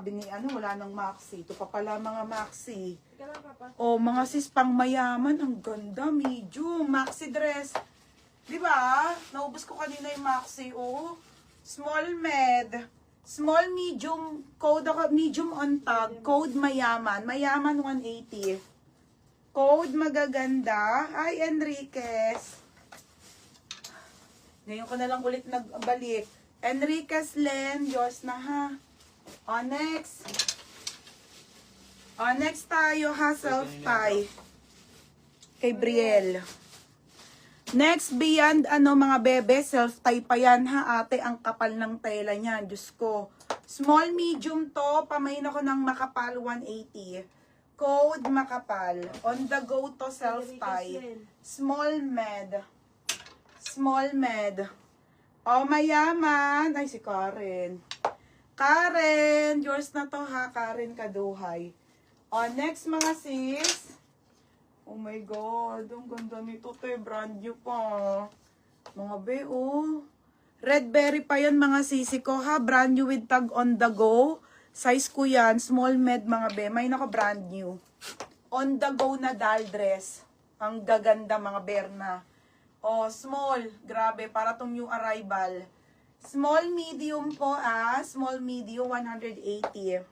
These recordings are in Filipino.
sabi ni ano, wala nang maxi. Ito pa pala mga maxi. Oh, mga sis pang mayaman. Ang ganda, medium. Maxi dress. Diba? Naubos ko kanina yung maxi. Oh, small med. Small, medium. Code ako, medium on tag. Code mayaman. Mayaman 180. Code magaganda. Hi, Enriquez. Ngayon ko na lang ulit nagbalik. Enriquez Len, yours na ha. O, next. O, next tayo ha, self-tie. Kay Brielle. Next, beyond ano mga bebe, self-tie pa yan ha, ate, ang kapal ng tela niyan. Diyos ko. Small, medium to, pamain ako ng makapal 180. Code makapal. On the go to self-tie. Small med. Small med. O, mayaman. Ay, si Karen. Karen, yours na to ha, Karen Kaduhay. O, next mga sis. Oh my God, ang ganda nito, te. Brand new pa. Mga be, oh. Red berry pa yan, mga sisi ko ha. Brand new with tag on the go. Size ko yan, small med, mga be. May naka brand new. On the go na doll dress. Ang gaganda, mga berna. Oh, small. Grabe, para tong new arrival. Small medium po small medium 180.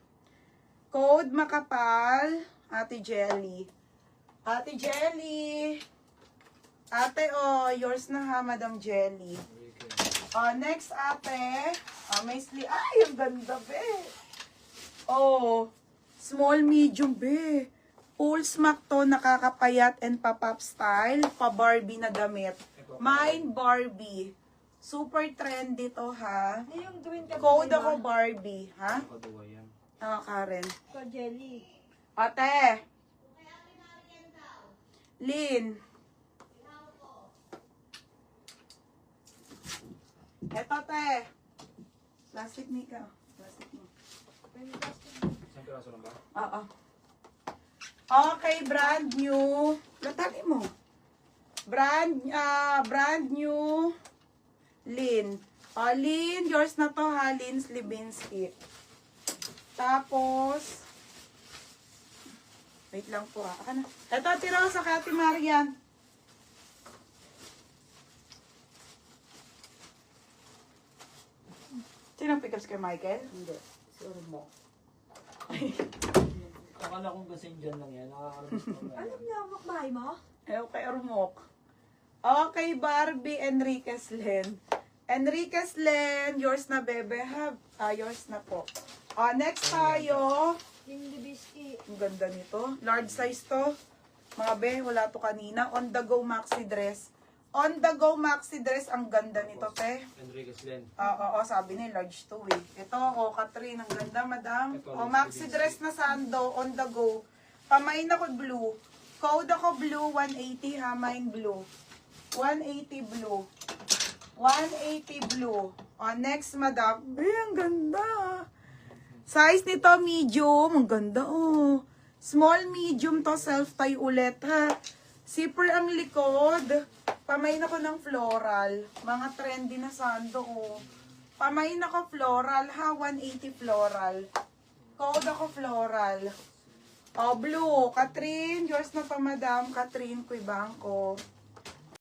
Code makapal. Ate Jelly. Ate Jelly. Ate, oh, yours na ha, Madam Jelly. Oh, next ate. Oh, may sleeve. Ay, ang ganda, be. Oh, small medium, be. Full smack to, nakakapayat and pa-pop style. Pa-Barbie na damit. Mine Barbie. Super trendy to, ha? Yung green ka Code ako Barbie, ha? Karen. ko jelly. Ate. Lin. Eto, te. Plastic ni ka. Plastic mo. Isang piraso lang ba? Oo. Okay, brand new. Latali mo. Brand new. Lin. Lin, yours na to ha. Lin Slibinski. Tapos, wait lang po ha. Ano? Ito, tira ko sa Kati Marian. Sino pick-ups kay Michael? Hindi. Siguro mo. Akala kong kasing dyan lang yan. Nakakaramas ko na Ano yan. na bahay mo? Okay, Rumok. Okay, Barbie Enriquez Len. Enriquez Len, yours na bebe ha. Yours na po. Next tayo. Yung libisky. Ang ganda nito. Large size to. Mga be, wala to kanina. On the go maxi dress. On the go maxi dress. Ang ganda nito, te. Enriquez Len. Oo, sabi ni large to eh. Ito, Catherine. Ang ganda, madam. Maxi dress na sando. On the go. Pamain ako blue. Code ako blue. 180 ha. Mine blue. 180 blue. 180 blue. Next, madam. Ang ganda. Size nito, medium. Ang ganda, oh. Small, medium to. Self-tie ulit, ha. Zipper ang likod. Pamain ako ng floral. Mga trendy na sando, oh. Pamain ako floral, ha. 180 floral. Code ako floral. Blue. Catherine, yours na pa, madam. Catherine Cuibanco.